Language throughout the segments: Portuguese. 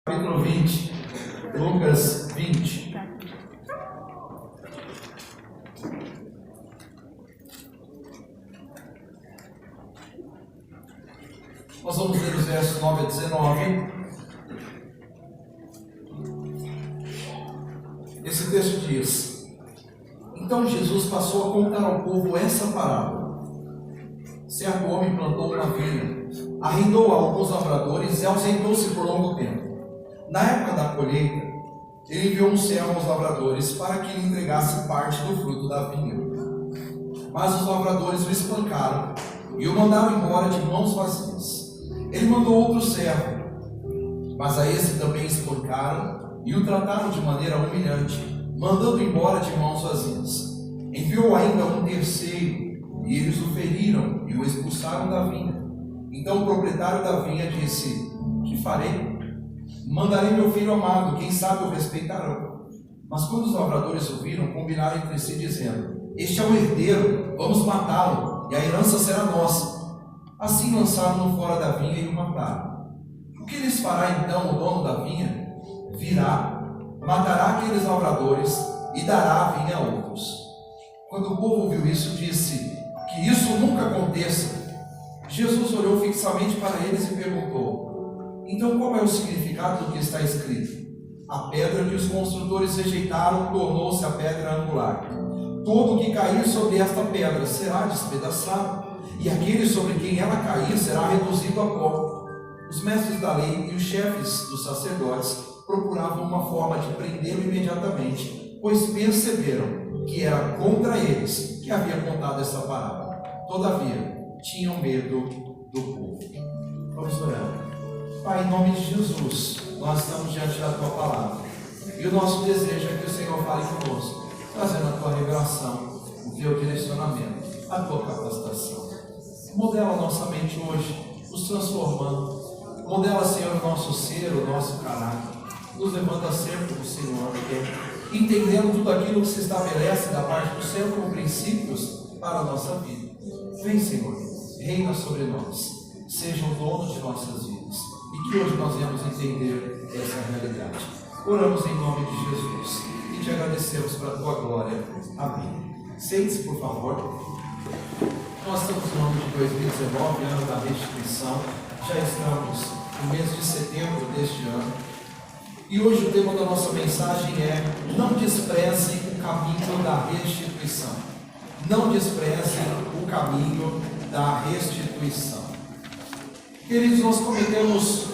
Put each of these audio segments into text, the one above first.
Capítulo 20, Lucas 20. Nós vamos ler os versos 9 a 19. Esse texto diz: Então Jesus passou a contar ao povo essa parábola. Certo homem plantou uma vinha, arrendou a alguns lavradores e ausentou-se por longo tempo. Na época da colheita, ele enviou um servo aos lavradores para que lhe entregasse parte do fruto da vinha. Mas os lavradores o espancaram e o mandaram embora de mãos vazias. Ele mandou outro servo, mas a esse também espancaram e o trataram de maneira humilhante, mandando embora de mãos vazias. Enviou ainda um terceiro, e eles o feriram e o expulsaram da vinha. Então o proprietário da vinha disse: Que farei? Mandarei meu filho amado, quem sabe o respeitarão. Mas quando os lavradores o viram, combinaram entre si, dizendo: Este é o herdeiro, vamos matá-lo, e a herança será nossa. Assim lançaram-no fora da vinha e o mataram. O que lhes fará então o dono da vinha? Virá, matará aqueles lavradores e dará a vinha a outros. Quando o povo ouviu isso, disse: Que isso nunca aconteça. Jesus olhou fixamente para eles e perguntou: Então qual é o significado do que está escrito? A pedra que os construtores rejeitaram tornou-se a pedra angular. Todo o que cair sobre esta pedra será despedaçado, e aquele sobre quem ela cair será reduzido a pó. Os mestres da lei e os chefes dos sacerdotes procuravam uma forma de prendê-lo imediatamente, pois perceberam que era contra eles que havia contado essa parábola. Todavia, tinham medo do povo. Vamos orar. Pai, em nome de Jesus, nós estamos diante da Tua palavra. E o nosso desejo é que o Senhor fale conosco, trazendo a Tua revelação, o Teu direcionamento, a Tua capacitação. Modela a nossa mente hoje, nos transformando. Modela, Senhor, o nosso ser, o nosso caráter. Nos levanta sempre como o Senhor quer, entendendo tudo aquilo que se estabelece da parte do Senhor como princípios para a nossa vida. Vem, Senhor, reina sobre nós, seja o dono de nossas vidas, e que hoje nós venhamos entender essa realidade. Oramos em nome de Jesus e te agradecemos para a tua glória. Amém. Sente-se, por favor. Nós estamos no ano de 2019, ano da restituição. Já estamos no mês de setembro deste ano. E hoje o tema da nossa mensagem é: não despreze o caminho da restituição. Não despreze o caminho da restituição. Queridos, nós cometemos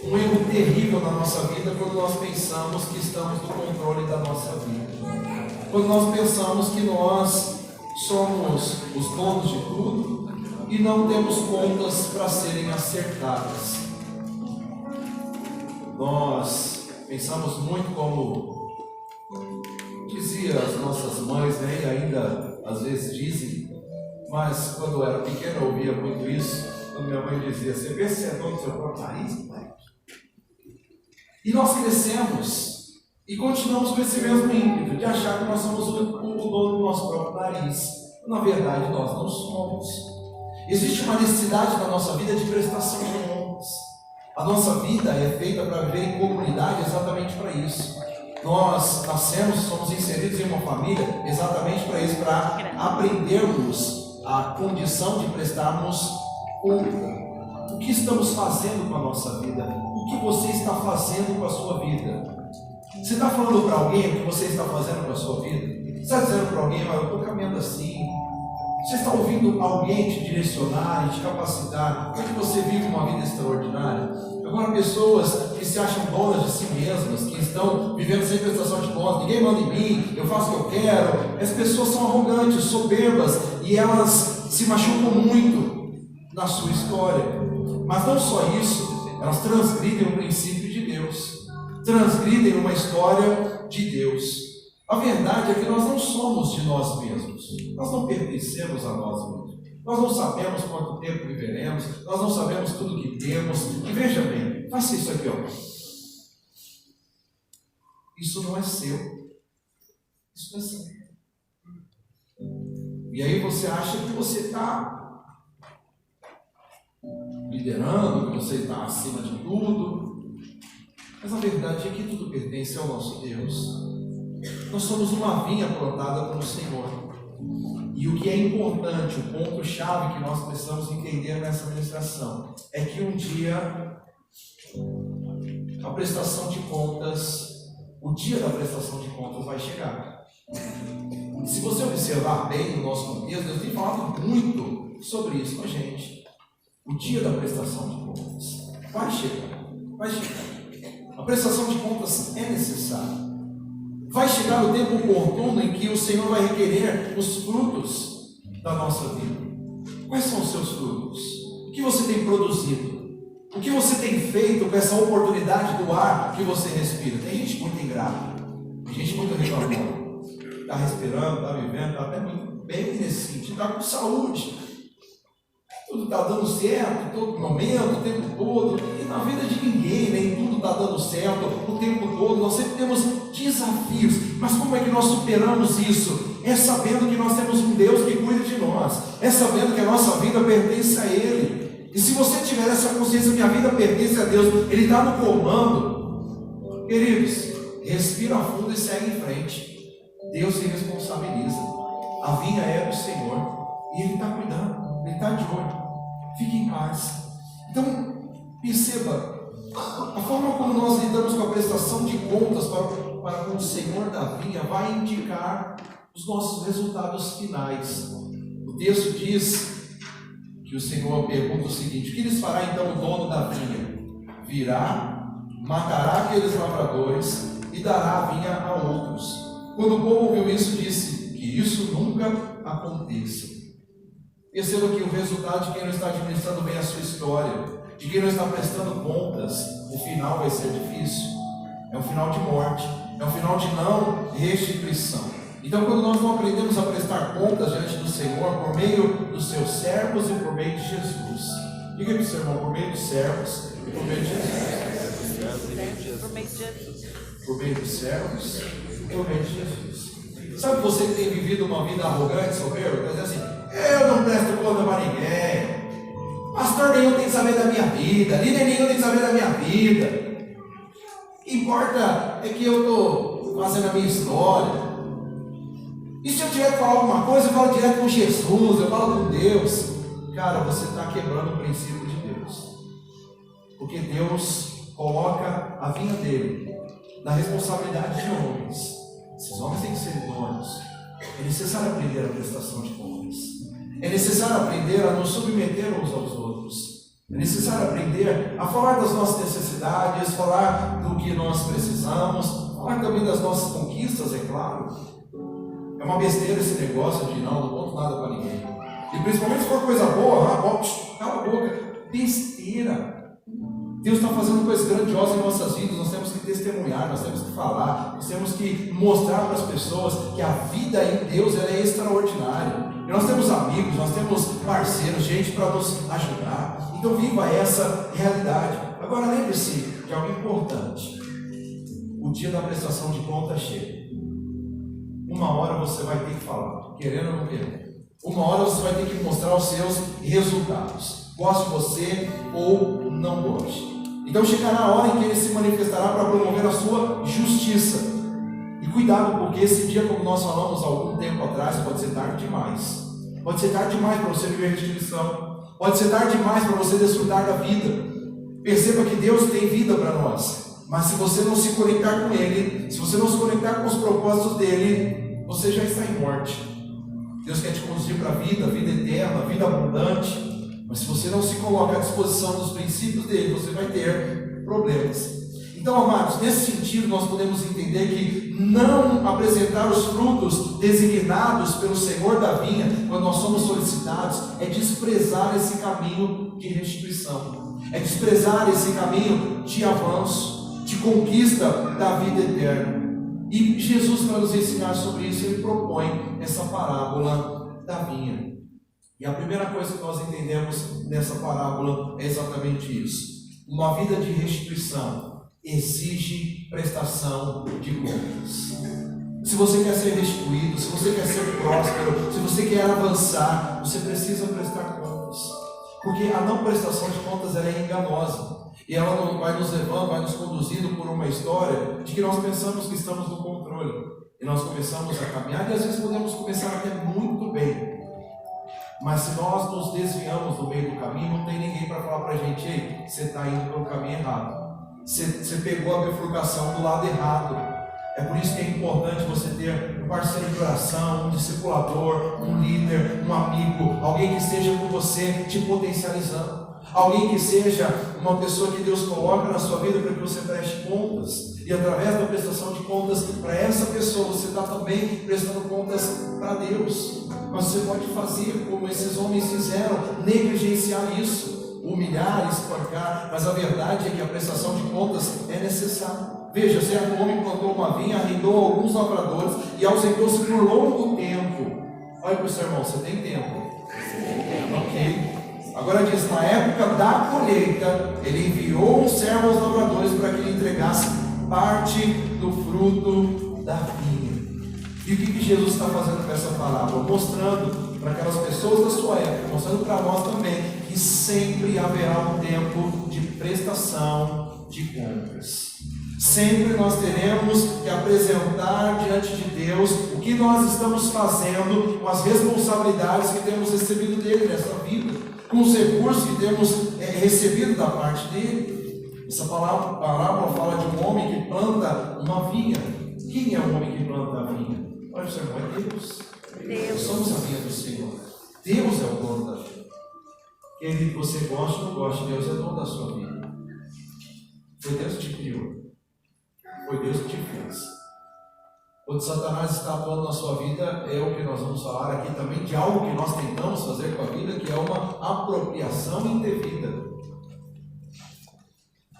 um erro terrível na nossa vida quando nós pensamos que estamos no controle da nossa vida. Quando nós pensamos que nós somos os donos de tudo e não temos contas para serem acertadas. Nós pensamos muito como dizia as nossas mães, né? E ainda às vezes dizem, mas quando eu era pequeno eu ouvia muito isso, quando minha mãe dizia: Você vê se é dono do seu próprio nariz, pai? E nós crescemos e continuamos com esse mesmo ímpeto de achar que nós somos o dono do nosso próprio nariz. Na verdade, nós não somos. Existe uma necessidade na nossa vida de prestação de contas. A nossa vida é feita para viver em comunidade exatamente para isso. Nós nascemos, somos inseridos em uma família exatamente para isso, para aprendermos a condição de prestarmos conta. O que estamos fazendo com a nossa vida? O que você está fazendo com a sua vida? Você está falando para alguém o que você está fazendo com a sua vida? Você está dizendo para alguém: eu estou caminhando assim. Você está ouvindo alguém te direcionar e te capacitar para que você viva uma vida extraordinária? Agora, pessoas que se acham donas de si mesmas, que estão vivendo sem prestação de contas, ninguém manda em mim, eu faço o que eu quero. Essas pessoas são arrogantes, soberbas, e elas se machucam muito na sua história. Mas não só isso, elas transgridem o princípio de Deus, transgridem uma história de Deus. A verdade é que nós não somos de nós mesmos, nós não pertencemos a nós mesmos, nós não sabemos quanto tempo viveremos, nós não sabemos tudo que temos. E veja bem, faça isso aqui, ó. Isso não é seu, isso não é seu. E aí você acha que você está liderando, que você está acima de tudo. Mas a verdade é que tudo pertence ao nosso Deus. Nós somos uma vinha plantada pelo Senhor. E o que é importante, o ponto-chave que nós precisamos entender nessa ministração, é que um dia a prestação de contas, o dia da prestação de contas vai chegar. E se você observar bem no nosso contexto, Deus tem falado muito sobre isso com a gente. O dia da prestação de contas vai chegar. Vai chegar. A prestação de contas é necessária. Vai chegar o tempo oportuno em que o Senhor vai requerer os frutos da nossa vida. Quais são os seus frutos? O que você tem produzido? O que você tem feito com essa oportunidade do ar que você respira? Tem gente muito ingrata, tem gente muito reclamando. Está respirando, está vivendo, está até muito bem nesse sentido, está com saúde. Tudo está dando certo, todo momento, o tempo todo. E na vida de ninguém, nem tudo está dando certo o tempo todo. Nós sempre temos desafios. Mas como é que nós superamos isso? É sabendo que nós temos um Deus que cuida de nós. É sabendo que a nossa vida pertence a Ele. E se você tiver essa consciência que a vida pertence a Deus, Ele está no comando. Queridos, respira fundo e segue em frente. Deus se responsabiliza. A vinha é do Senhor. E Ele está cuidando. Ele está de olho. Fique em paz. Então, perceba, a forma como nós lidamos com a prestação de contas para com o Senhor da vinha vai indicar os nossos resultados finais. O texto diz que o Senhor pergunta o seguinte: o que lhes fará então o dono da vinha? Virá, matará aqueles lavradores e dará a vinha a outros. Quando o povo ouviu isso, disse que isso nunca aconteça. Perceba que o resultado de quem não está administrando bem a sua história, de quem não está prestando contas, o final vai ser difícil. É um final de morte, é um final de não restituição. Então, quando nós não aprendemos a prestar contas diante do Senhor, por meio dos seus servos e por meio de Jesus. Diga para o seu irmão, por meio dos servos e por meio de Jesus. Por meio dos servos e por meio de Jesus. Sabe você que tem vivido uma vida arrogante, soberba? Quer dizer assim, eu não presto conta para ninguém. Pastor nenhum tem que saber da minha vida. Líder nenhum tem que saber da minha vida. O que importa é que eu estou fazendo a minha história. E se eu tiver que falar alguma coisa, eu falo direto com Jesus, eu falo com Deus. Cara, você está quebrando o princípio de Deus. Porque Deus coloca a vinha dele na responsabilidade de homens. Esses homens têm que ser idôneos. É necessário aprender a prestação de contas. É necessário aprender a nos submeter uns aos outros. É necessário aprender a falar das nossas necessidades, falar do que nós precisamos, falar também das nossas conquistas, é claro. É uma besteira esse negócio de não conto nada para ninguém. E principalmente se for coisa boa, cala a boca. Besteira. Deus está fazendo coisas grandiosas em nossas vidas, nós temos que testemunhar, nós temos que falar, nós temos que mostrar para as pessoas que a vida em Deus ela é extraordinária. E nós temos amigos, nós temos parceiros, gente para nos ajudar. Então viva essa realidade. Agora lembre-se de algo importante. O dia da prestação de contas chega. Uma hora você vai ter que falar, querendo ou não querendo. Uma hora você vai ter que mostrar os seus resultados. Goste você ou não goste. Então chegará a hora em que ele se manifestará para promover a sua justiça. E cuidado, porque esse dia, como nós falamos há algum tempo atrás, pode ser tarde demais. Pode ser tarde demais para você viver restituição. Pode ser tarde demais para você desfrutar da vida. Perceba que Deus tem vida para nós. Mas se você não se conectar com Ele, se você não se conectar com os propósitos dEle, você já está em morte. Deus quer te conduzir para a vida eterna, a vida abundante. Mas se você não se coloca à disposição dos princípios dele, você vai ter problemas. Então, amados, nesse sentido, nós podemos entender que não apresentar os frutos designados pelo Senhor da vinha, quando nós somos solicitados, é desprezar esse caminho de restituição, é desprezar esse caminho de avanço, de conquista da vida eterna. E Jesus, para nos ensinar sobre isso, ele propõe essa parábola da vinha. E a primeira coisa que nós entendemos nessa parábola é exatamente isso. Uma vida de restituição exige prestação de contas. Se você quer ser restituído, se você quer ser próspero, se você quer avançar, você precisa prestar contas. Porque a não prestação de contas ela é enganosa. E ela vai nos levando, vai nos conduzindo por uma história de que nós pensamos que estamos no controle. E nós começamos a caminhar, e às vezes podemos começar até muito bem. Mas se nós nos desviamos do meio do caminho, não tem ninguém para falar para a gente: ei, você está indo pelo caminho errado. Você pegou a bifurcação do lado errado. É por isso que é importante você ter um parceiro de oração, um discipulador, um líder, um amigo, alguém que esteja com você te potencializando. Alguém que seja uma pessoa que Deus coloca na sua vida para que você preste contas. E através da prestação de contas para essa pessoa, você está também prestando contas para Deus. Mas você pode fazer como esses homens fizeram, negligenciar isso, humilhar, espancar. Mas a verdade é que a prestação de contas é necessária. Veja, certo homem plantou uma vinha, arrendou alguns lavradores e ausentou-se por longo tempo. Olha para o seu irmão, você tem tempo? Ok. Agora diz, na época da colheita, ele enviou um servo aos lavradores para que lhe entregasse parte do fruto da vinha. E o que Jesus está fazendo com essa palavra? Mostrando para aquelas pessoas da sua época, mostrando para nós também, que sempre haverá um tempo de prestação de contas. Sempre nós teremos que apresentar diante de Deus o que nós estamos fazendo com as responsabilidades que temos recebido dele nessa vida, com os recursos que temos recebido da parte dele. Essa parábola fala de um homem que planta uma vinha. Quem é o homem que planta a vinha? Olha, seu irmão, é Deus. Nós somos a vinha do Senhor. Deus é o dono da vinha. Quem você gosta ou não gosta, Deus é dono da sua vida. Foi Deus que te criou. Foi Deus que te fez. Quando Satanás está atuando na sua vida, é o que nós vamos falar aqui também, de algo que nós tentamos fazer com a vida, que é uma apropriação indevida.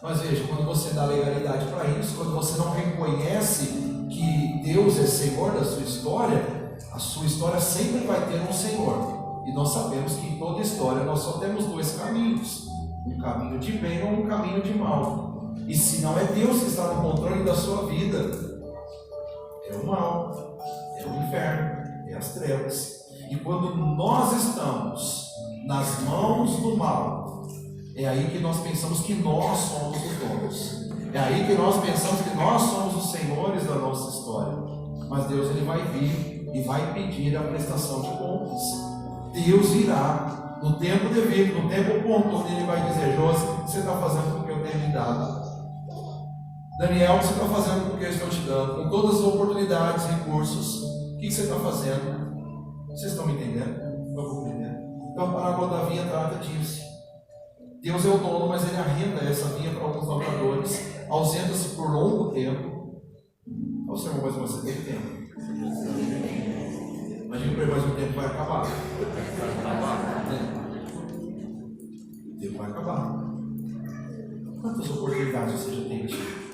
Mas veja, quando você dá legalidade para isso, quando você não reconhece que Deus é Senhor da sua história, a sua história sempre vai ter um Senhor. E nós sabemos que em toda história nós só temos dois caminhos: um caminho de bem ou um caminho de mal. E se não é Deus que está no controle da sua vida, é o mal, é o inferno, é as trevas. E quando nós estamos nas mãos do mal, é aí que nós pensamos que nós somos os donos. É aí que nós pensamos que nós somos os senhores da nossa história. Mas Deus, ele vai vir e vai pedir a prestação de contas. Deus irá, no tempo devido, no tempo oportuno, ele vai dizer: Josi, o que você está fazendo com o que eu tenho me dado? Daniel, o que você está fazendo com o que eu estou te dando? Com todas as oportunidades, recursos, o que você está fazendo? Vocês estão me entendendo? Estão compreendendo? Então a parábola da vinha trata disso. Deus é o dono, mas ele arrenda essa vinha para alguns lavradores, ausenta-se por longo tempo. Olha o sermão mais uma vez, você tem tempo. Imagina para ele, mais um tempo vai acabar. O tempo vai acabar. Quantas oportunidades você já tem tido?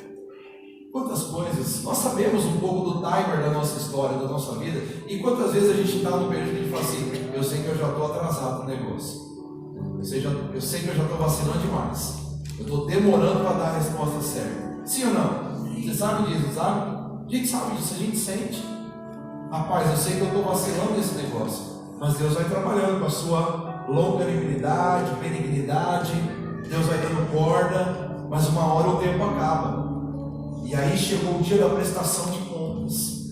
Quantas coisas, nós sabemos um pouco do timer da nossa história, da nossa vida, e quantas vezes a gente está no período e fala assim: eu sei que eu já estou atrasado no negócio, eu sei que eu já estou vacilando demais, eu estou demorando para dar a resposta certa. Sim ou não? Você sabe disso, não sabe? A gente sabe disso, a gente sente. Rapaz, eu sei que eu estou vacilando nesse negócio, mas Deus vai trabalhando com a sua longanimidade, benignidade, Deus vai dando corda, mas uma hora o tempo acaba. E aí chegou o dia da prestação de contas.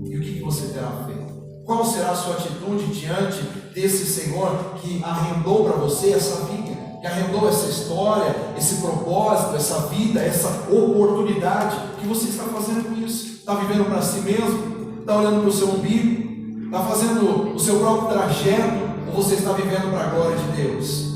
E o que você terá feito? Qual será a sua atitude diante desse Senhor que arrendou para você essa vinha, que arrendou essa história, esse propósito, essa vida, essa oportunidade? O que você está fazendo com isso? Está vivendo para si mesmo? Está olhando para o seu umbigo? Está fazendo o seu próprio trajeto? Ou você está vivendo para a glória de Deus?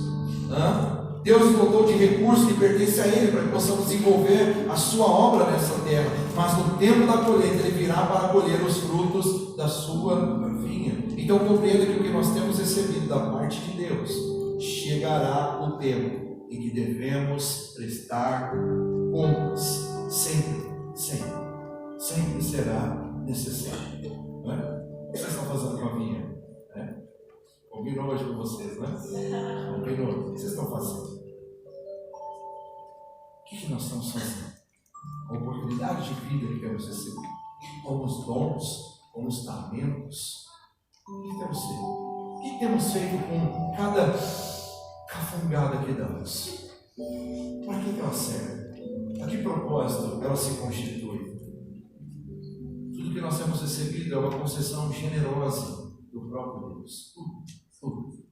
Deus nos dotou de recursos que pertencem a Ele, para que possamos desenvolver a sua obra nessa terra. Mas no tempo da colheita, Ele virá para colher os frutos da sua vinha. Então compreenda que o que nós temos recebido da parte de Deus, chegará o tempo em que devemos prestar contas. Sempre, sempre, sempre será necessário. Não é? O que vocês estão fazendo com a vinha? Combinou hoje com vocês, né? Combinou. O que vocês estão fazendo? O que nós estamos fazendo? A oportunidade de vida que temos recebido, com os dons, com os talentos. O que temos feito? O que temos feito com cafungada que damos? Para que ela serve? A que propósito ela se constitui? Tudo que nós temos recebido é uma concessão generosa do próprio Deus. Tudo.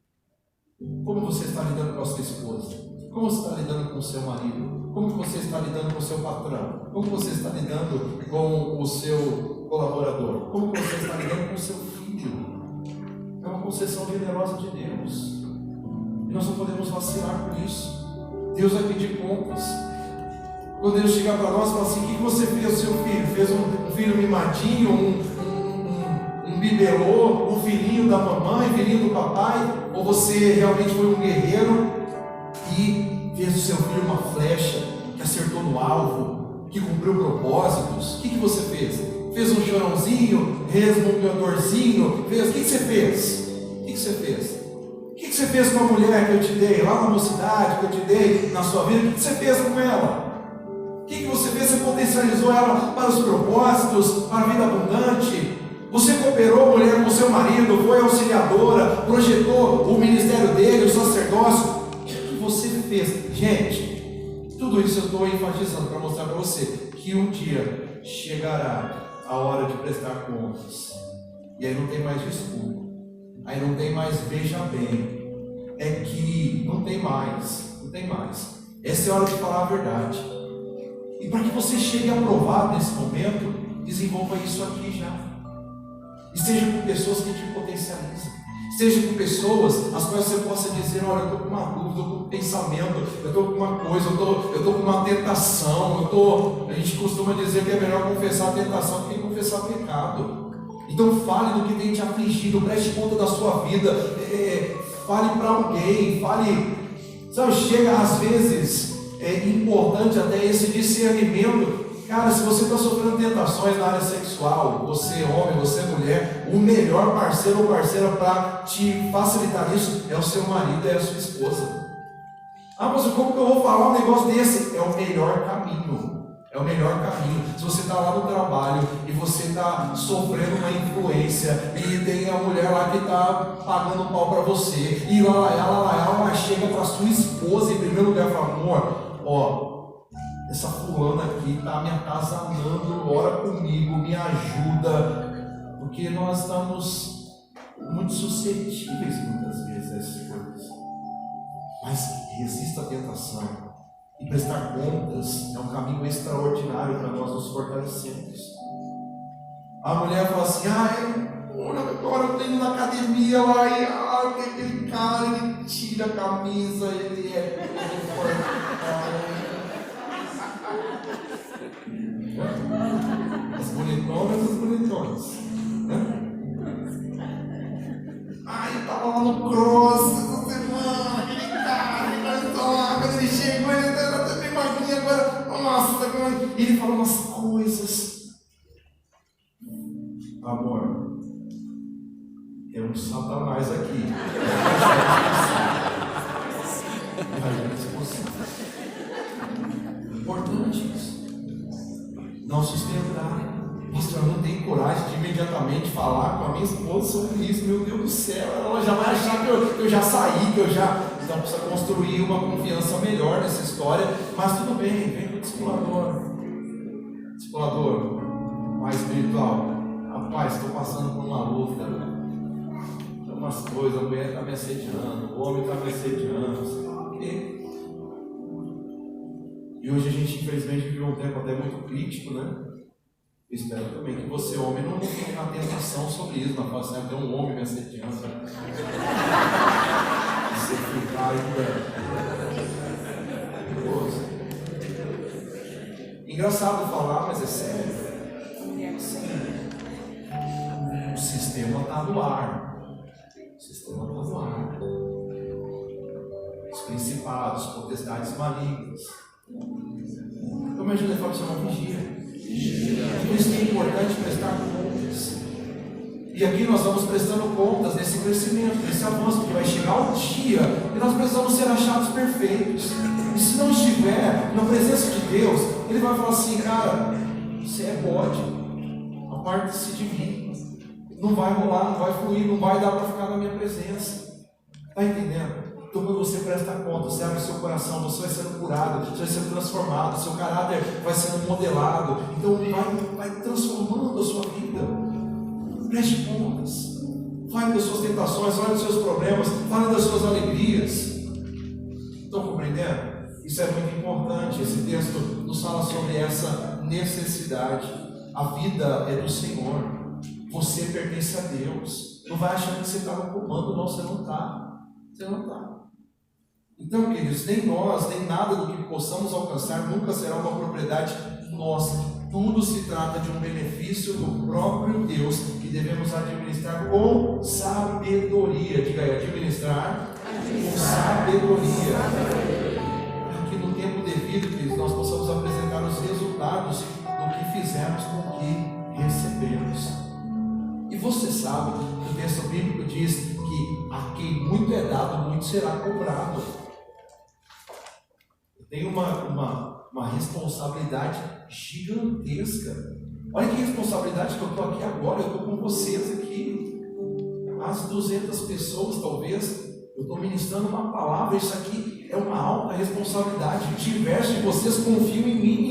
Como você está lidando com a sua esposa? Como você está lidando com o seu marido? Como você está lidando com o seu patrão? Como você está lidando com o seu colaborador? Como você está lidando com o seu filho? É uma concessão generosa de Deus. E nós não podemos vacilar por isso. Deus vai pedir contas. Quando Deus chegar para nós e falar assim: o que você fez, seu filho? Fez um filho mimadinho, um bibelô, um filhinho da mamãe, filhinho do papai? Ou você realmente foi um guerreiro e fez do seu filho uma flecha que acertou no alvo, que cumpriu propósitos? O que você fez? Fez um chorãozinho, resmungadorzinho? Fez? O que você fez? O que você fez? O que você fez com a mulher que eu te dei lá na mocidade, que eu te dei na sua vida? O que você fez com ela? O que você fez? Você potencializou ela para os propósitos, para a vida abundante? Você cooperou, mulher, com seu marido, foi auxiliadora, projetou o ministério dele, o sacerdócio? O que você fez? Gente, tudo isso eu estou enfatizando para mostrar para você que um dia chegará a hora de prestar contas. E aí não tem mais desculpa. Aí não tem mais veja bem. É que não tem mais. Essa é a hora de falar a verdade. E para que você chegue aprovado nesse momento, desenvolva isso aqui já. Esteja com pessoas que te potencializam. Esteja com pessoas as quais você possa dizer: olha, eu estou com uma dúvida, eu estou com um pensamento, eu estou com uma coisa, eu estou com uma tentação, a gente costuma dizer que é melhor confessar a tentação do que confessar o pecado. Então fale do que tem te afligido, preste conta da sua vida, fale para alguém, sabe, chega às vezes, é importante até esse discernimento. Cara, se você está sofrendo tentações na área sexual, você homem, você mulher, o melhor parceiro ou parceira para te facilitar isso é o seu marido, é a sua esposa. Ah, mas como que eu vou falar um negócio desse? É o melhor caminho. É o melhor caminho. Se você está lá no trabalho e você está sofrendo uma influência e tem a mulher lá que está pagando pau para você, e ela chega para sua esposa em primeiro lugar e fala: amor, ó, essa fulana aqui está me atazanando, ora comigo, me ajuda, porque nós estamos muito suscetíveis muitas vezes a essas coisas. Mas resista à tentação. E prestar contas é um caminho extraordinário para nós nos fortalecermos. A mulher fala assim: agora eu estou indo na academia lá e aquele cara, ele tira a camisa, ele é as bonitonas. Eu estava lá no cross essa semana, aquele cara, quando ele chegou, ele era até bem magrinho agora. Nossa, ele falou umas coisas. Amor, é um satanás aqui. Importante isso. Não sustentar. Pastor, eu não tenho coragem de imediatamente falar com a minha esposa sobre isso. Meu Deus do céu, ela já vai achar que eu já saí, Então precisa construir uma confiança melhor nessa história. Mas tudo bem, vem com o discipulador mais espiritual. Rapaz, estou passando por uma luta. Tem umas coisas, a mulher está me assediando, o homem está me assediando. Ok. E hoje a gente, infelizmente, viveu um tempo até muito crítico, né? Eu espero também que você, homem, não tenha uma tentação sobre isso. Não fala assim: tem um homem me assediando. Você ficar ainda. Engraçado falar, mas é sério. O sistema está no ar. Os principados, potestades malignas. Então me ajuda a falar: você não vigia. Por isso que é importante prestar contas. E aqui nós vamos prestando contas desse crescimento, desse avanço, porque vai chegar um dia e nós precisamos ser achados perfeitos. E se não estiver na presença de Deus, Ele vai falar assim: cara, você é bode, aparte-se de mim. Não vai rolar, não vai fluir, não vai dar para ficar na minha presença. Está entendendo? Então, quando você presta conta, você abre seu coração, você vai sendo curado, você vai sendo transformado, seu caráter vai sendo modelado. Então, vai transformando a sua vida. Preste contas. Fale das suas tentações, fale dos seus problemas, fale das suas alegrias. Estão compreendendo? Isso é muito importante. Esse texto nos fala sobre essa necessidade. A vida é do Senhor. Você pertence a Deus. Não vai achar que você está no comando, não, você não está. Você não está. Então, queridos, nem nós, nem nada do que possamos alcançar nunca será uma propriedade nossa. Tudo se trata de um benefício do próprio Deus que devemos administrar com sabedoria. Diga aí, administrar com sabedoria. Para que no tempo devido, queridos, nós possamos apresentar os resultados do que fizemos com o que recebemos. E você sabe, o texto bíblico diz que a quem muito é dado, muito será cobrado. Tem uma responsabilidade gigantesca. Olha que responsabilidade que eu estou aqui agora, eu estou com vocês aqui. As 200 pessoas, talvez, eu estou ministrando uma palavra, isso aqui é uma alta responsabilidade. Diversos de vocês confiam em mim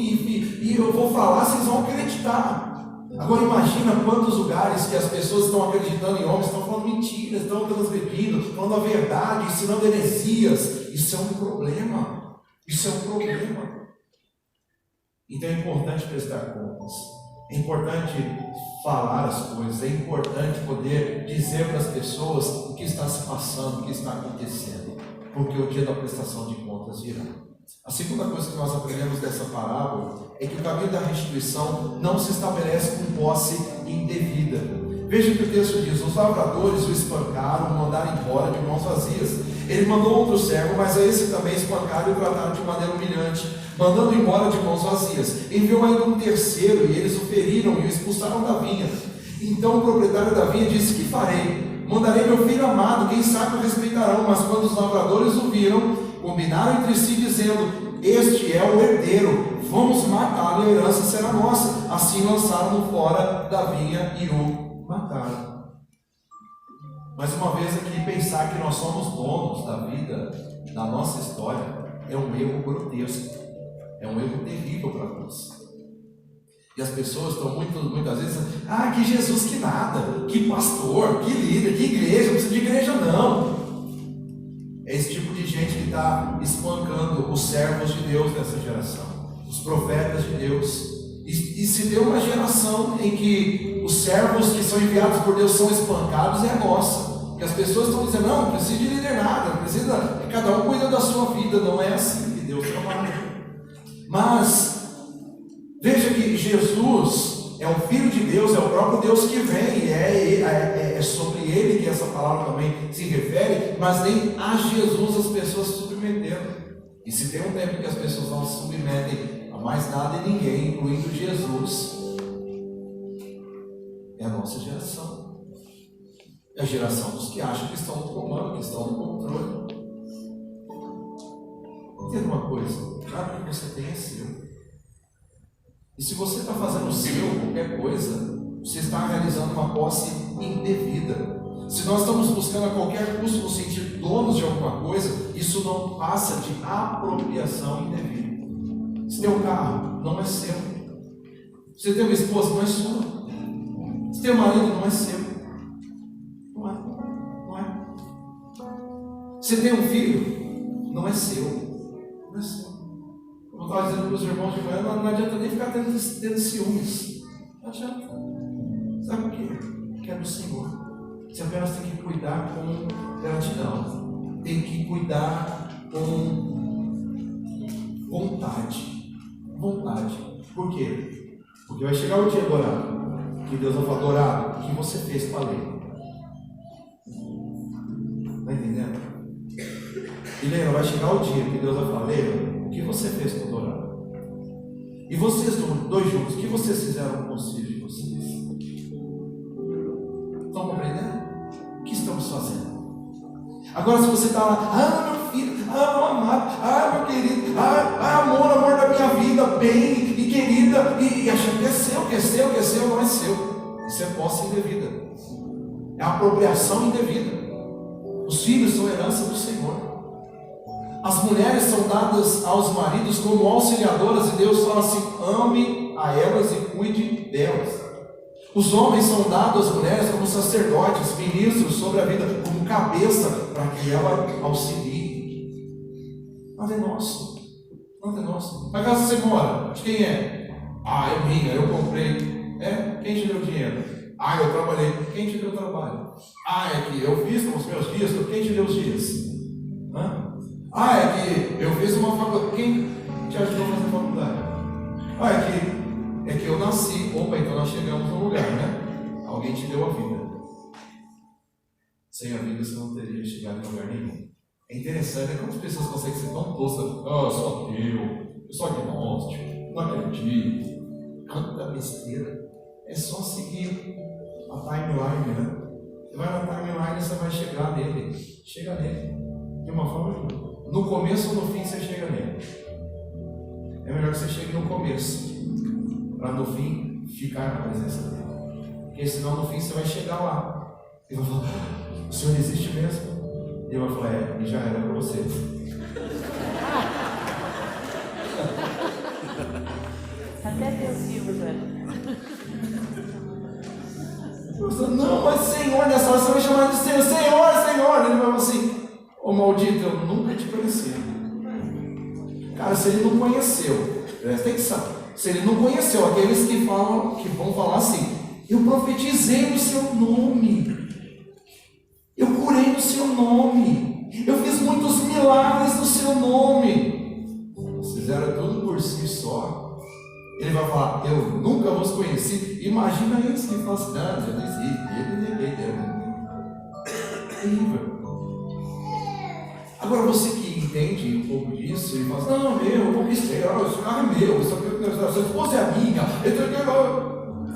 e eu vou falar, vocês vão acreditar. Agora imagina quantos lugares que as pessoas estão acreditando em homens, estão falando mentiras, estão transgredindo, falando a verdade, ensinando heresias. Isso é um problema. Isso é um problema. Então é importante prestar contas. É importante falar as coisas. É importante poder dizer para as pessoas o que está se passando, o que está acontecendo. Porque o dia da prestação de contas virá. A segunda coisa que nós aprendemos dessa parábola é que o caminho da restituição não se estabelece com posse indevida. Veja que o texto diz: os lavradores o espancaram, o mandaram embora de mãos vazias. Ele mandou outro servo, mas a esse também espancaram e o trataram de maneira humilhante, mandando embora de mãos vazias. Enviou ainda um terceiro, e eles o feriram e o expulsaram da vinha. Então o proprietário da vinha disse: que farei? Mandarei meu filho amado, quem sabe o respeitarão. Mas quando os lavradores o viram, combinaram entre si, dizendo: este é o herdeiro, vamos matá-lo e a herança será nossa. Assim lançaram-no fora da vinha e o mataram. Mais uma vez aqui, pensar que nós somos donos da vida, da nossa história, é um erro grotesco, é um erro terrível para nós. E as pessoas estão muitas vezes dizendo: que Jesus, que nada, que pastor, que líder, que igreja, não precisa de igreja não. É esse tipo de gente que está espancando os servos de Deus nessa geração, os profetas de Deus. E se deu uma geração em que os servos que são enviados por Deus são espancados, é a nossa. Que as pessoas estão dizendo: não precisa de líder nada, não precisa, cada um cuida da sua vida. Não é assim que Deus trabalha. Mas veja que Jesus é o Filho de Deus, é o próprio Deus que vem, é sobre ele que essa palavra também se refere, mas nem a Jesus as pessoas se submeteram. E se tem um tempo que as pessoas não se submetem a mais nada e ninguém, incluindo Jesus, é a nossa geração. É a geração dos que acham que estão no comando, que estão no controle. Entenda uma coisa: nada que você tem é seu. E se você está fazendo o seu, qualquer coisa, você está realizando uma posse indevida. Se nós estamos buscando a qualquer custo no sentido de donos de alguma coisa, isso não passa de apropriação indevida. Se tem um carro, não é seu. Se tem uma esposa, não é sua. Se tem um marido, não é seu. Não é. Se tem um filho, não é seu. Não é seu. Como eu estava dizendo para os irmãos de manhã, não adianta nem ficar tendo ciúmes. Não adianta. Sabe por quê? Porque é do Senhor. Você apenas tem que cuidar com gratidão. Tem que cuidar com vontade. Vontade. Por quê? Porque vai chegar o dia dourado, que Deus vai falar: dourado, o que você fez com a lei? Está entendendo? E lembra, vai chegar o dia que Deus vai falar: lembra, o que você fez com o dourado? E vocês dois juntos, o que vocês fizeram com os filhos de vocês? Estão compreendendo? O que estamos fazendo? Agora, se você está lá: meu filho, meu amado, meu querido, amor da minha vida, bem e querida, e achando que é seu, não é seu. Isso é posse indevida, é apropriação indevida. Os filhos são herança do Senhor. As mulheres são dadas aos maridos como auxiliadoras e Deus fala assim: ame a elas e cuide delas. Os homens são dados às mulheres como sacerdotes, ministros sobre a vida, como cabeça, para que ela auxilie. Nada é nosso. Nada é nosso. A casa você mora, de quem é? Ah, é minha, eu comprei. É? Quem te deu dinheiro? Ah, eu trabalhei. Quem te deu trabalho? Ah, é que eu fiz com os meus dias. Quem te deu os dias? Hã? Ah, é que eu fiz uma faculdade. Quem te ajudou a fazer faculdade? Ah, é que eu nasci. Opa, então nós chegamos no lugar, né? Alguém te deu a vida. Sem a vida você não teria chegado em lugar nenhum. É interessante, né? Como as pessoas conseguem ser tão toscas. Ah, eu sou ateu, eu sou agnóstico, não acredito. Quanta besteira. É só seguir a timeline, né? Você vai na timeline e você vai chegar nele. Chega nele. De uma forma ou de outra. No começo ou no fim você chega nele. É melhor que você chegue no começo, para no fim ficar na presença dele. Porque senão no fim você vai chegar lá e vai falar: o Senhor existe mesmo? E ele vai falar: é, e já era para você. Até Deus vivo, velho. Não, mas Senhor, nessa hora você vai chamar de Senhor, Senhor, Senhor. Ele vai falar assim: ô maldito, eu nunca te conheci. Cara, se ele não conheceu, presta atenção, se ele não conheceu aqueles que vão falar assim: eu profetizei no seu nome, eu curei no seu nome, eu fiz muitos milagres no seu nome. Vocês fizeram tudo por si só. Ele vai falar: eu nunca vos conheci. Imagina eles que falam assim: não, já não existe, é terrível. Agora você que entende um pouco disso e fala: não, eu conquistei, esse carro é meu, essa esposa é minha,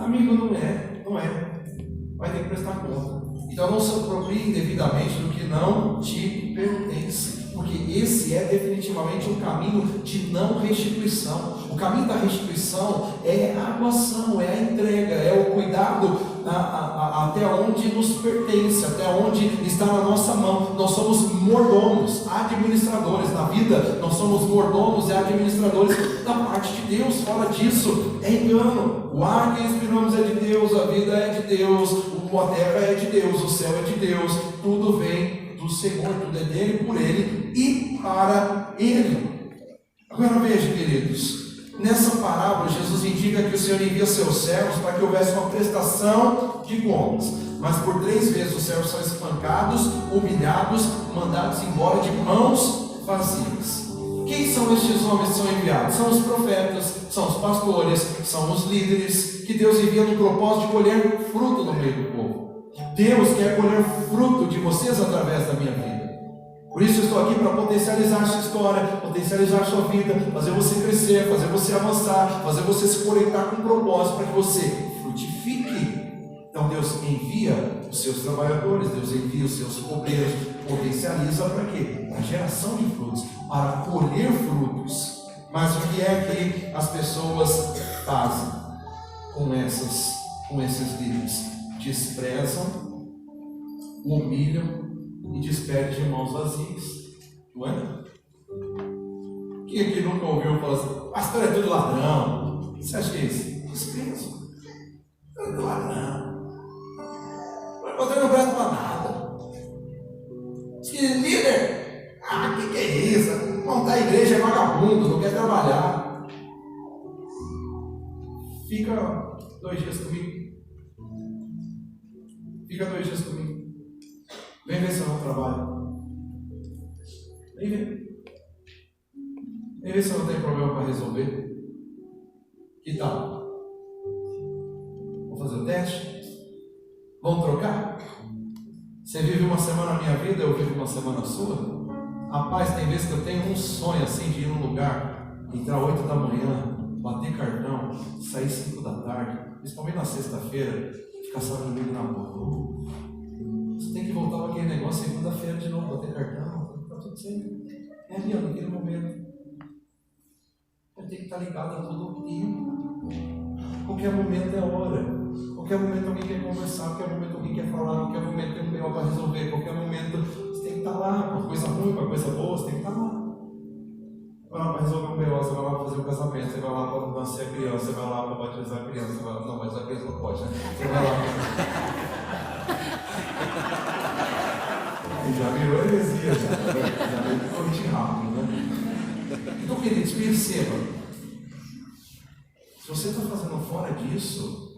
amigo, não é. Vai ter que prestar conta. Então não se aproprie indevidamente do que não te pertence, porque esse é definitivamente um caminho de não restituição. O caminho da restituição é a doação, é a entrega, é o cuidado até onde nos pertence, até onde está na nossa mão. Nós somos mordomos, administradores na vida. Nós somos mordomos e administradores da parte de Deus. Fora disso, é engano. O ar que respiramos é de Deus, a vida é de Deus, a terra é de Deus, o céu é de Deus. Tudo vem do Senhor, tudo é dele, por ele e para ele. Agora veja, queridos, nessa parábola Jesus indica que o Senhor envia seus servos para que houvesse uma prestação de contas, mas por 3 vezes os servos são espancados, humilhados, mandados embora de mãos vazias. Quem são estes homens que são enviados? São os profetas, são os pastores, são os líderes que Deus envia no propósito de colher fruto no meio do povo. Deus quer colher fruto de vocês através da minha vida. Por isso eu estou aqui para potencializar a sua história, potencializar a sua vida, fazer você crescer, fazer você avançar, fazer você se conectar com um propósito para que você frutifique. Então Deus envia os seus trabalhadores, Deus envia os seus obreiros, potencializa para quê? Para a geração de frutos, para colher frutos. Mas o que é que as pessoas fazem com esses líderes? Desprezam, humilham e despede de mãos vazias, não é? Quem aqui nunca ouviu falar assim: pastor é tudo ladrão? Você acha que é isso? Desprezo. É tudo ladrão. Pastor não presta para nada. Que líder? Que é isso? Montar a igreja é vagabundo, não quer trabalhar. Fica 2 dias comigo. Fica 2 dias comigo. Vem ver se eu não trabalho. Vem ver. Vem ver se eu não tenho problema para resolver. Que tal? Vamos fazer o teste? Vamos trocar? Você vive uma semana na minha vida, eu vivo uma semana sua? Rapaz, tem vezes que eu tenho um sonho assim de ir num lugar, entrar 8 da manhã, bater cartão, sair 5 da tarde, principalmente na sexta-feira, ficar só comigo na boca. Você tem que voltar para aquele negócio segunda-feira de novo, bater cartão, está tudo certo. É ali, naquele momento. Eu tenho que estar ligado a todo o tempo. Qualquer momento é hora. Qualquer momento alguém quer conversar, qualquer momento alguém quer falar, qualquer momento tem um B.O. para resolver, qualquer momento você tem que estar lá, para coisa ruim, para coisa boa, você tem que estar lá. vai lá para resolver um B.O., você vai lá para fazer um casamento, você vai lá para nascer a criança, você vai lá para batizar a criança, você vai lá... Não, batizar a criança não pode, né? Você vai lá... Já virou heresia, já veio corrigir rápido, né? Então, queridos, perceba, se você está fazendo fora disso,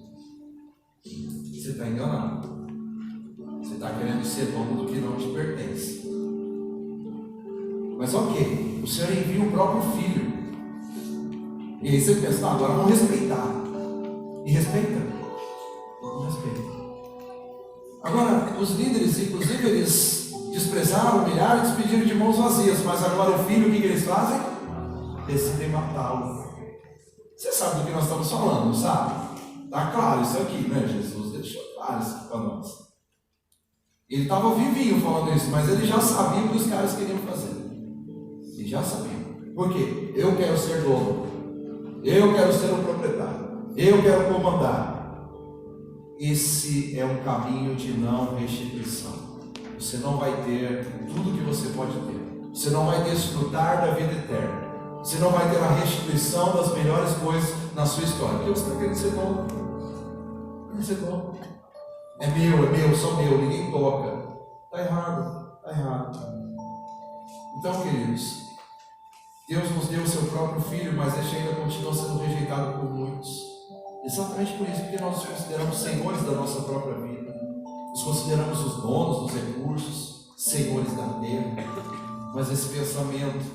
você está enganado. Você está querendo ser dono do que não te pertence. Mas ok, o Senhor envia o próprio Filho. E aí você pensa, não, agora vamos respeitar. E respeita? Não respeita. Agora, os líderes, inclusive, eles desprezaram, humilharam e despediram de mãos vazias. Mas agora o Filho, o que eles fazem? Decidem matá-lo. Você sabe do que nós estamos falando, sabe? Está claro isso aqui, né? Jesus deixou claro isso para nós. Ele estava vivinho falando isso, mas ele já sabia o que os caras queriam fazer. Ele já sabia. Por quê? Eu quero ser dono. Eu quero ser o proprietário. Eu quero comandar. Esse é um caminho de não restituição. Você não vai ter tudo que você pode ter. Você não vai desfrutar da vida eterna. Você não vai ter a restituição das melhores coisas na sua história. Porque você está querendo ser dono. Querendo ser dono. É meu, só meu, ninguém toca. Está errado, está errado. Então, queridos, Deus nos deu o seu próprio Filho, mas este ainda continua sendo rejeitado por muitos. Exatamente por isso, porque nós nos consideramos senhores da nossa própria vida. Nos consideramos os donos dos recursos, senhores da terra. Mas esse pensamento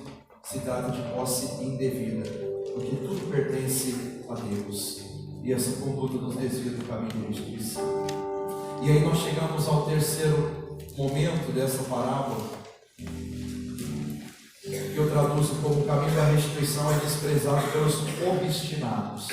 se trata de posse indevida, porque tudo pertence a Deus. E essa conduta nos desvia do caminho de justiça. E aí nós chegamos ao terceiro momento dessa parábola, que eu traduzo como o caminho da restituição é desprezado pelos obstinados.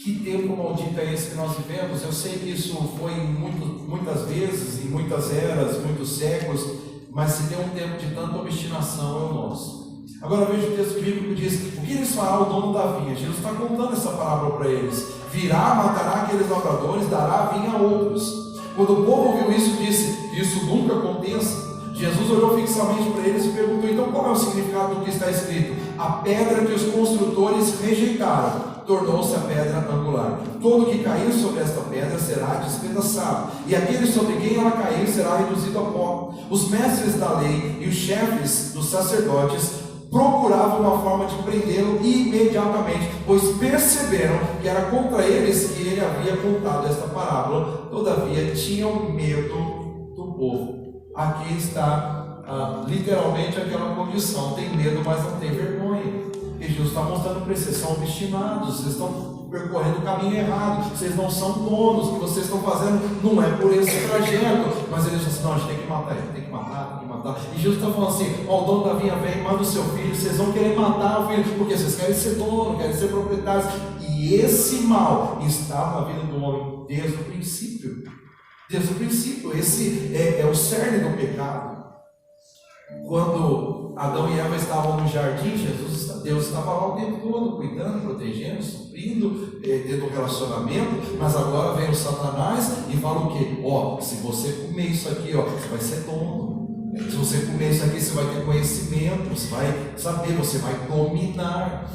Que tempo maldito é esse que nós vivemos? Eu sei que isso foi muitas vezes, em muitas eras, muitos séculos, mas se tem um tempo de tanta obstinação é o nosso. Agora veja o texto bíblico que diz: o que lhes fará o dono da vinha? Jesus está contando essa parábola para eles. Virá, matará aqueles lavradores, dará a vinha a outros. Quando o povo ouviu isso, disse: isso nunca aconteça. Jesus olhou fixamente para eles e perguntou: então qual é o significado do que está escrito? A pedra que os construtores rejeitaram tornou-se a pedra angular. Todo que cair sobre esta pedra será despedaçado, e aquele sobre quem ela cair será reduzido a pó. Os mestres da lei e os chefes dos sacerdotes procuravam uma forma de prendê-lo imediatamente, pois perceberam que era contra eles que ele havia contado esta parábola. Todavia tinham medo do povo. Aqui está literalmente aquela condição: tem medo, mas não tem vergonha. E Jesus está mostrando para vocês: são obstinados, vocês estão percorrendo o caminho errado, vocês não são donos, o que vocês estão fazendo não é por esse trajeto. Mas eles dizem assim: não, a gente tem que matar ele, tem que matar. E Jesus está falando assim: ó, o dono da vinha vem, manda o seu filho, vocês vão querer matar o filho, porque vocês querem ser dono, querem ser proprietários. E esse mal está na vida do homem desde o princípio. Desde o princípio, esse é o cerne do pecado. Quando Adão e Eva estavam no jardim, Deus estava lá o tempo todo, cuidando, protegendo, suprindo, tendo um relacionamento. Mas agora vem o Satanás e fala o quê? Ó, se você comer isso aqui, ó, você vai ser dono. Se você comer isso aqui, você vai ter conhecimento, você vai saber, você vai dominar.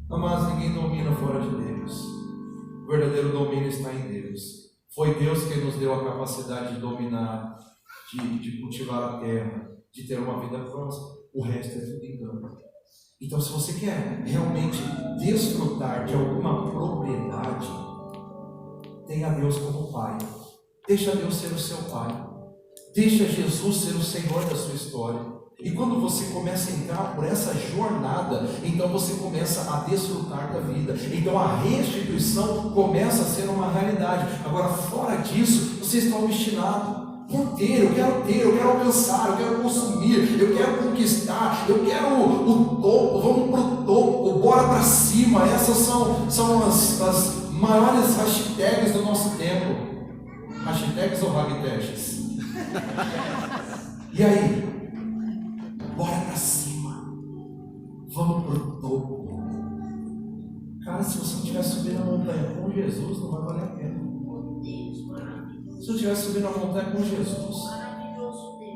Mas ninguém domina fora de Deus. O verdadeiro domínio está em Deus. Foi Deus quem nos deu a capacidade de dominar, de cultivar a terra, de ter uma vida próspera. O resto é tudo engano. Então, se você quer realmente desfrutar de alguma propriedade, tenha Deus como Pai. Deixa Deus ser o seu Pai. Deixa Jesus ser o Senhor da sua história. E quando você começa a entrar por essa jornada, então você começa a desfrutar da vida. Então a restituição começa a ser uma realidade. Agora, fora disso, você está obstinado por ter, eu quero alcançar, eu quero consumir, eu quero conquistar, eu quero o topo, vamos para o topo, bora para cima. Essas são as maiores hashtags do nosso tempo. Hashtags ou hashtags? E aí? Bora pra cima. Vamos pro topo. Cara, se você não estiver subindo a montanha com Jesus, não vai valer a pena. Se você estiver subindo a montanha com Jesus,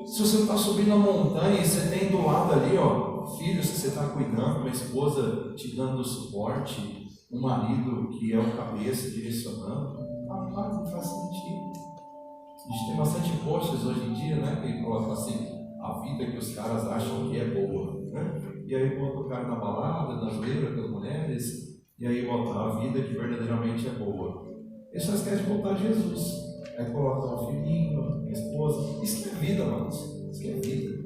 se você não está subindo a montanha e você tem do lado ali, ó, filhos que você está cuidando, uma esposa te dando suporte, um marido que é o cabeça direcionando. Rapaz, não faz sentido. A gente tem bastante posts hoje em dia, né? Que coloca assim, a vida que os caras acham que é boa, né? E aí bota o cara na balada, na zoeira com as mulheres, e aí bota a vida que verdadeiramente é boa. Eles só esquecem de botar Jesus. Aí coloca um filhinho, uma esposa. Isso que é vida, manos. Isso que é vida.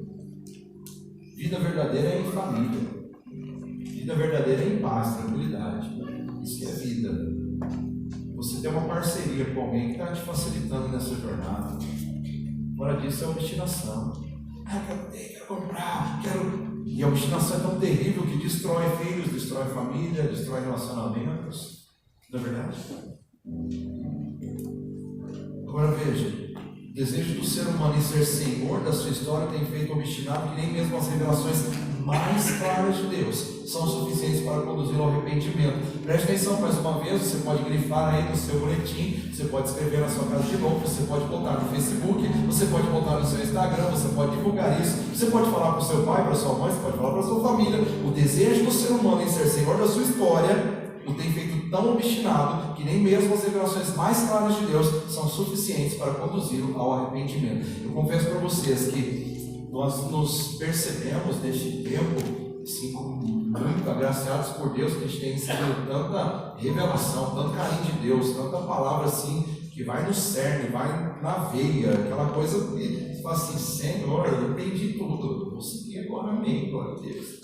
Vida verdadeira é em família. Vida verdadeira é em paz, tranquilidade. Isso que é vida. Você tem uma parceria com alguém que está te facilitando nessa jornada. Fora disso é obstinação. Quero ter, quero comprar, quero... E a obstinação é tão terrível que destrói filhos, destrói família, destrói relacionamentos. Não é verdade? Agora veja, o desejo do ser humano em ser senhor da sua história tem feito obstinado que nem mesmo as revelações mais claras de Deus são suficientes para conduzir ao arrependimento. Preste atenção mais uma vez, você pode grifar aí no seu boletim, você pode escrever na sua casa de novo, você pode botar no Facebook, você pode botar no seu Instagram, você pode divulgar isso, você pode falar para o seu pai, para a sua mãe, você pode falar para a sua família. O desejo do ser humano em ser senhor da sua história o tem feito tão obstinado que nem mesmo as revelações mais claras de Deus são suficientes para conduzi-lo ao arrependimento. Eu confesso para vocês que nós nos percebemos neste tempo, assim, muito agraciados por Deus, que a gente tem recebido tanta revelação, tanto carinho de Deus, tanta palavra assim, que vai no cerne, vai na veia, aquela coisa que você fala assim, Senhor, eu entendi tudo, vou seguir agora, amém, glória a Deus.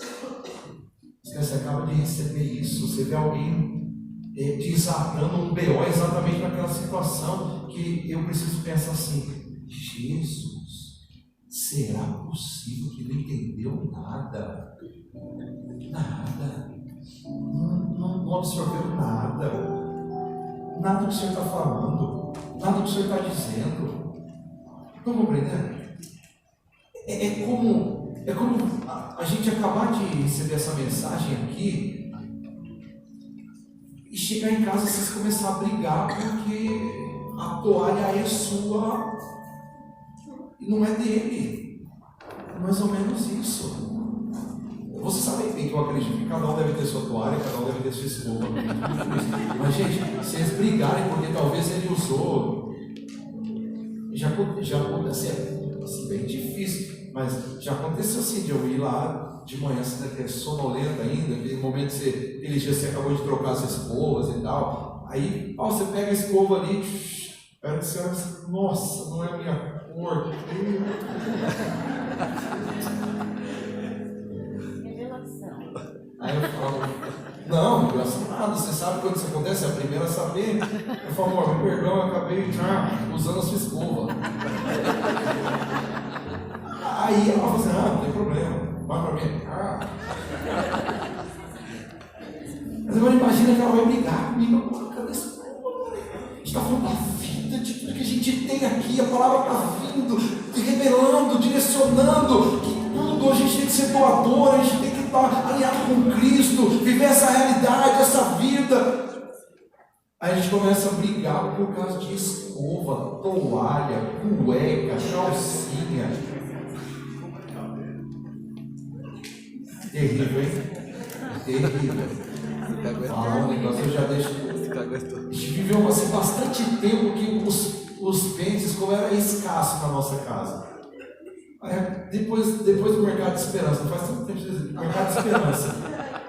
Você acaba de receber isso, você vê alguém desatando um BO exatamente naquela situação que eu preciso pensar assim, Jesus, será possível que não entendeu nada? Nada. Não absorveu nada. Nada do que o Senhor está falando, nada do que o Senhor está dizendo. Estão compreendendo? É como a gente acabar de receber essa mensagem aqui e chegar em casa e vocês começar a brigar porque a toalha é sua e não é dele. É mais ou menos isso. Vocês sabem bem que eu acredito que cada um deve ter sua toalha, cada um deve ter sua escova. Mas, gente, vocês brigarem porque talvez ele usou. Já aconteceu, assim, bem difícil. Mas já aconteceu assim, de eu ir lá de manhã, você deve ter sonolento ainda, aquele momento que aquele dia você acabou de trocar as escovas e tal. Aí, você pega a escova ali, espera que você olha assim, nossa, não é a minha cor. Revelação. Aí eu falo, não revelação nada, você sabe quando isso acontece, é a primeira a saber. Eu falo, amor, me perdoa, eu acabei usando a sua escova. Aí ela fala assim, não tem problema, vai pra mim. Mas agora imagina que ela vai brigar comigo, cadê a escova? A gente está falando da vida, de tudo que a gente tem aqui, a palavra está vindo, revelando, direcionando, que tudo a gente tem que ser doador, a gente tem que estar alinhado com Cristo, viver essa realidade, essa vida. Aí a gente começa a brigar por causa de escova, toalha, cueca, calcinha. Terrível, hein? Terrível. Fala um negócio, eu já deixo. A gente viveu bastante tempo que os pentes, como era escasso na nossa casa. Aí, depois do Mercado de Esperança, não faz tanto tempo de Mercado de Esperança.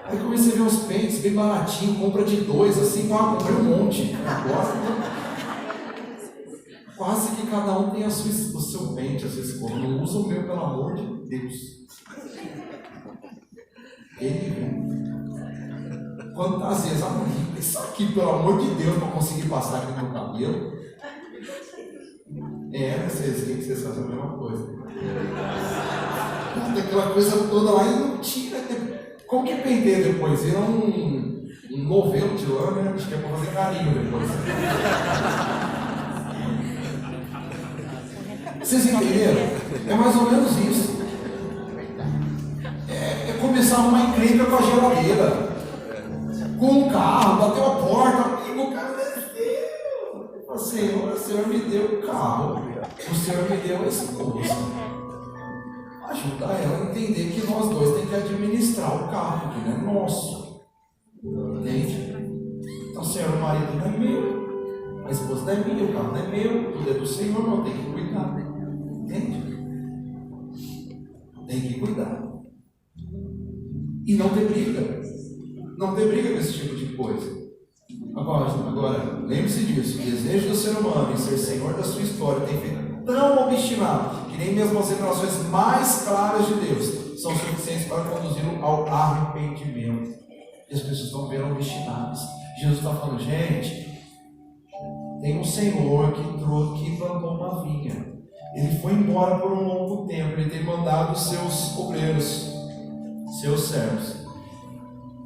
Aí comecei a ver uns pentes bem baratinho, compra de 2, assim, comprei um monte. Quase que cada um tem o seu pente, a sua escova. Não usa o meu, pelo amor de Deus. Quantas vezes, isso aqui, pelo amor de Deus, para conseguir passar aqui no meu cabelo. Vocês fazem a mesma coisa. Aquela coisa toda lá e não tira. Como que penteia depois? Vira um novelo de lã, né? Acho que é para fazer carinho depois. Vocês entenderam? É mais ou menos isso. É começar a arrumar encrenca com a geladeira, com o carro, bateu a porta, e o carro desceu. O Senhor me deu o carro, o Senhor me deu a esposa. ajudar ela a entender que nós dois temos que administrar o carro, que não é nosso. Entende? Então, Senhor, o marido não é meu, a esposa não é minha, o carro não é meu, tudo é do Senhor, não tem que cuidar. Entende? Tem que cuidar. E não ter briga. Não ter briga com esse tipo de coisa. Agora lembre-se disso. O desejo do ser humano em ser senhor da sua história tem feito tão obstinado que nem mesmo as revelações mais claras de Deus são suficientes para conduzi-lo ao arrependimento. E as pessoas estão vendo obstinadas. Jesus está falando, gente, tem um Senhor que plantou uma vinha. Ele foi embora por um longo tempo. Ele tem mandado seus obreiros, seus servos.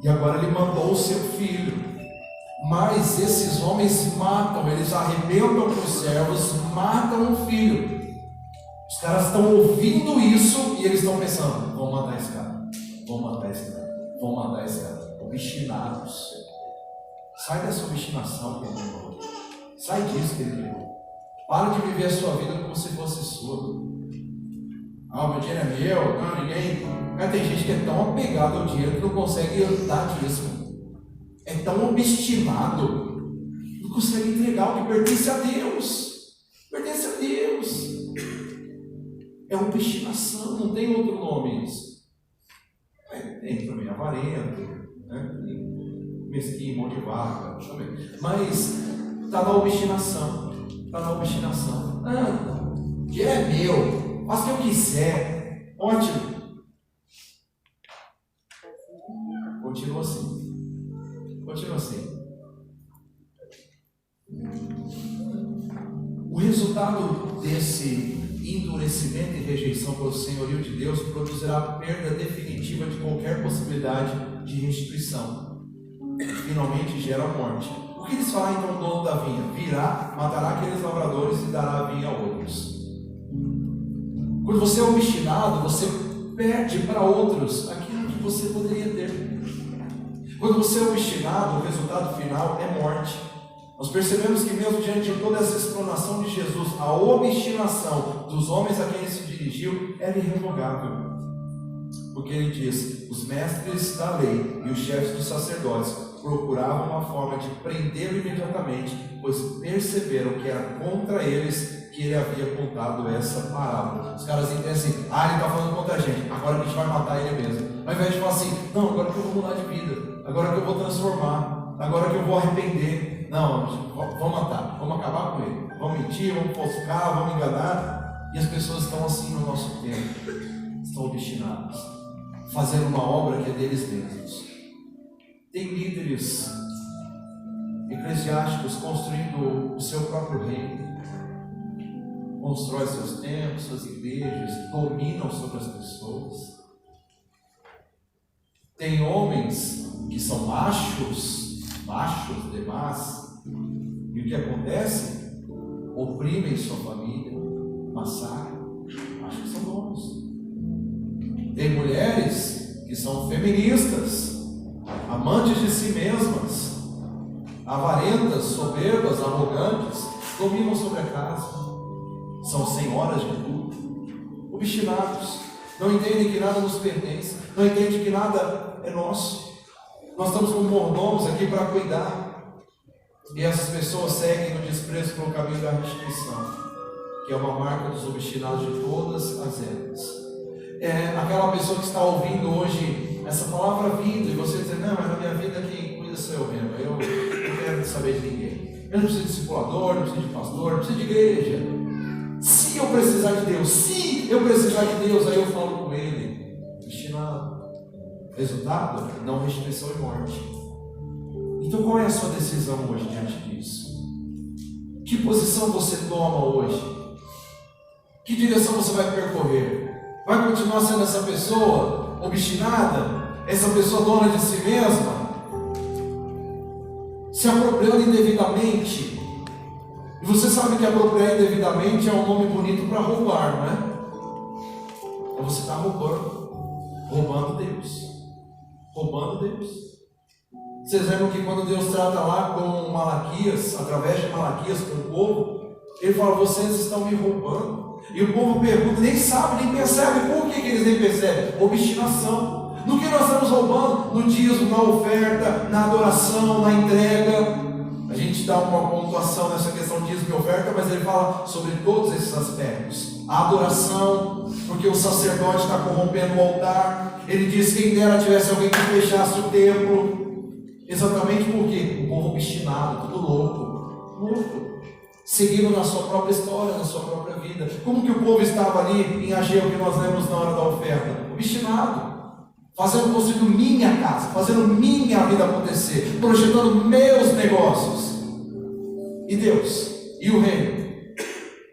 E agora ele mandou o seu filho. Mas esses homens matam, eles arrebentam para os servos, matam o filho. Os caras estão ouvindo isso e eles estão pensando, vão matar esse cara, vão matar esse cara, vão matar esse cara. Obstinados. Sai dessa obstinação, querido. Sai disso, querido. Para de viver a sua vida como se fosse sua. O meu dinheiro é meu, não, ninguém. Mas tem gente que é tão apegado ao dinheiro que não consegue dar disso. É tão obstinado, não consegue entregar o que pertence a Deus. Pertence a Deus. É obstinação, não tem outro nome isso. Tem também avarento, né? Mesquinho, mão de vaca também. Mas está na obstinação. Está na obstinação. O dinheiro é meu, faça o que eu quiser. Ótimo. Continua assim. Continua assim. O resultado desse endurecimento e rejeição pelo senhorio de Deus produzirá a perda definitiva de qualquer possibilidade de restituição. Finalmente gera a morte. O que eles fará então o dono da vinha? Virá, matará aqueles lavradores e dará a vinha a outros. Quando você é obstinado, você perde para outros aquilo que você poderia ter. Quando você é obstinado, o resultado final é morte. Nós percebemos que mesmo diante de toda essa explanação de Jesus, a obstinação dos homens a quem ele se dirigiu era irrevogável. Porque ele diz, os mestres da lei e os chefes dos sacerdotes procuravam uma forma de prendê-lo imediatamente, pois perceberam que era contra eles que ele havia contado essa parábola. Os caras entendem assim, ele está falando contra a gente, agora a gente vai matar ele mesmo. Ao invés de falar assim, não, agora que eu vou mudar de vida, agora que eu vou transformar, agora que eu vou arrepender. Não, vamos matar, vamos acabar com ele, vamos mentir, vamos falsificar, vamos enganar. E as pessoas estão assim no nosso tempo, estão obstinadas, fazendo uma obra que é deles mesmos. Tem líderes eclesiásticos construindo o seu próprio reino, constrói seus templos, suas igrejas, dominam sobre as pessoas. Tem homens que são machos demais, e o que acontece? Oprimem sua família, massacram, acham que são donos. Tem mulheres que são feministas, amantes de si mesmas, avarentas, soberbas, arrogantes, dominam sobre a casa, são senhoras de tudo, obstinados, não entendem que nada nos pertence, não entendem que nada é nosso. Nós estamos como mordomos aqui para cuidar, e essas pessoas seguem no desprezo pelo caminho da restituição, que é uma marca dos obstinados de todas as épocas. É aquela pessoa que está ouvindo hoje essa palavra vindo, e você diz, não, mas na minha vida quem cuida sou eu mesmo, eu não quero saber de ninguém, eu não preciso de discipulador, não preciso de pastor, não preciso de igreja. Se eu precisar de Deus, aí eu falo com ele. Obstinado. Resultado? Não restituição e morte. Então qual é a sua decisão hoje diante disso? Que posição você toma hoje? Que direção você vai percorrer? Vai continuar sendo essa pessoa obstinada? Essa pessoa dona de si mesma? Se apropriando indevidamente? E você sabe que apropriar indevidamente é um nome bonito para roubar, não é? Então você está roubando Deus. Roubando Deus. Vocês lembram que quando Deus trata lá com Malaquias, através de Malaquias com o povo, ele fala, vocês estão me roubando. E o povo pergunta, nem sabe, nem percebe. Por que eles nem percebem? Obstinação. No que nós estamos roubando? No dízimo, na oferta, na adoração, na entrega. A gente dá uma pontuação nessa questão de dízimo e oferta, mas ele fala sobre todos esses aspectos. A adoração, porque o sacerdote está corrompendo o altar. Ele diz que quem dera tivesse alguém que fechasse o templo. Exatamente porque o povo obstinado, tudo louco, seguindo na sua própria história, na sua própria vida. Como que o povo estava ali em Ageu, que nós lemos na hora da oferta? Obstinado. Construindo minha casa, fazendo minha vida acontecer, projetando meus negócios. E Deus, e o reino,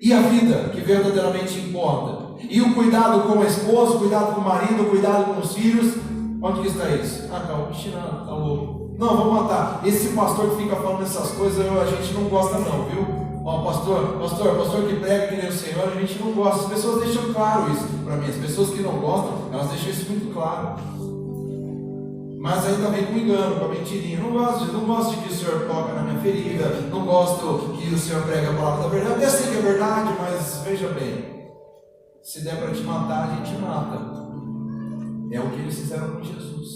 e a vida que verdadeiramente importa, e o cuidado com a esposa, cuidado com o marido, cuidado com os filhos. Onde que está isso? Ah, está obstinado, está louco. Não, vamos matar. Esse pastor que fica falando essas coisas, a gente não gosta não, viu? Ó, pastor que prega que nem o Senhor, a gente não gosta. As pessoas deixam claro isso para mim. As pessoas que não gostam, elas deixam isso muito claro. Mas ainda vem com engano, com a mentirinha. Não gosto de que o Senhor toca na minha ferida. Não gosto que o Senhor pregue a palavra da verdade. Até sei que é verdade, mas veja bem. Se der para te matar, a gente mata. É o que eles fizeram com Jesus.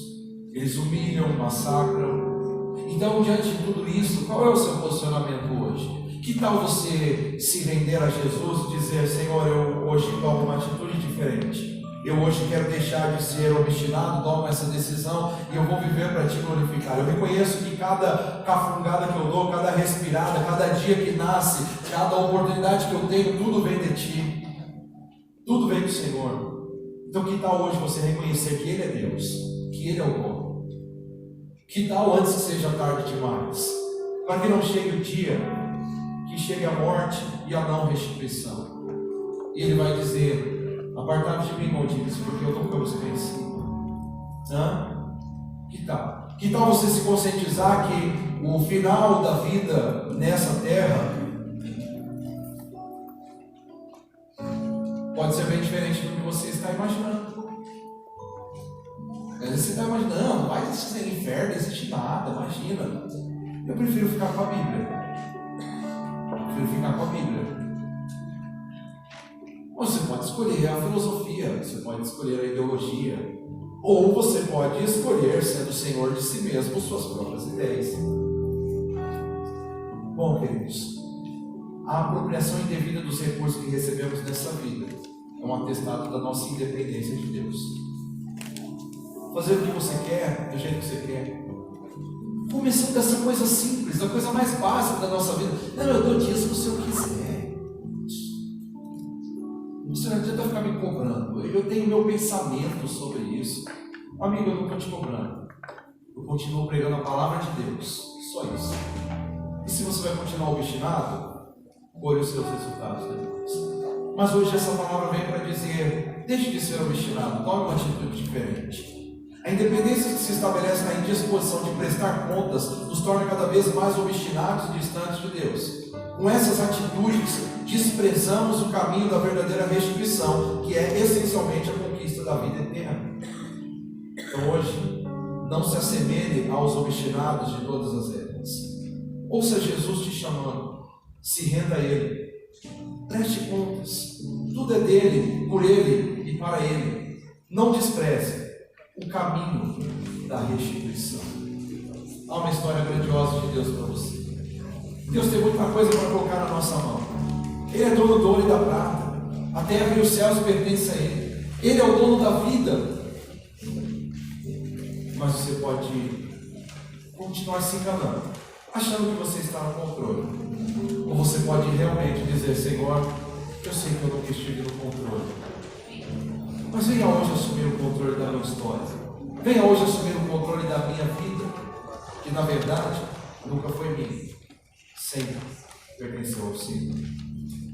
Eles humilham, massacram. Então, diante de tudo isso, qual é o seu posicionamento hoje? Que tal você se render a Jesus e dizer: Senhor, eu hoje tomo uma atitude diferente. Eu hoje quero deixar de ser obstinado, tomo essa decisão e eu vou viver para te glorificar. Eu reconheço que cada cafungada que eu dou, cada respirada, cada dia que nasce, cada oportunidade que eu tenho, tudo vem de Ti. Tudo vem do Senhor. Então que tal hoje você reconhecer que Ele é Deus, que Ele é o dono? Que tal antes que seja tarde demais? Para que não chegue o dia que chegue a morte e a não restituição. E Ele vai dizer: apartai-vos de mim, malditos, porque eu nunca vos conheci. Que tal? Que tal você se conscientizar que o final da vida nessa terra pode ser bem diferente do que você está imaginando? Às vezes você está imaginando, não vai existir inferno, não existe nada, imagina. Eu prefiro ficar com a Bíblia. Você pode escolher a filosofia, você pode escolher a ideologia, ou você pode escolher, sendo Senhor de si mesmo, suas próprias ideias. Bom, queridos, a apropriação indevida dos recursos que recebemos nessa vida é um atestado da nossa independência de Deus. Fazer o que você quer, do jeito que você quer. Começando dessa coisa simples, da coisa mais básica da nossa vida. Não, eu dou dízimo se eu quiser. Você não adianta ficar me cobrando. Eu tenho meu pensamento sobre isso. Amigo, eu não estou te cobrando. Eu continuo pregando a palavra de Deus. Só isso. E se você vai continuar obstinado, colhe os seus resultados depois. Mas hoje essa palavra vem para dizer: deixe de ser obstinado, tome uma atitude diferente. A independência que se estabelece na indisposição de prestar contas nos torna cada vez mais obstinados e distantes de Deus. Com essas atitudes, desprezamos o caminho da verdadeira restituição, que é essencialmente a conquista da vida eterna. Então hoje, não se assemelhe aos obstinados de todas as épocas. Ouça Jesus te chamando, se renda a Ele, preste contas, tudo é dele, por Ele e para Ele. Não despreze o caminho da restituição. Há uma história grandiosa de Deus para você. Deus tem muita coisa para colocar na nossa mão. Ele é dono do ouro e da prata. A terra e os céus pertencem a Ele. Ele é o dono da vida. Mas você pode continuar se enganando, achando que você está no controle. Ou você pode realmente dizer: Senhor, eu sei que eu nunca estive no controle, mas venha hoje assumir o controle da minha história. Venha hoje assumir o controle da minha vida, que na verdade nunca foi minha, sempre pertenceu ao Senhor.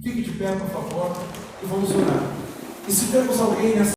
Fique de pé, por favor, e vamos orar. E se temos alguém nessa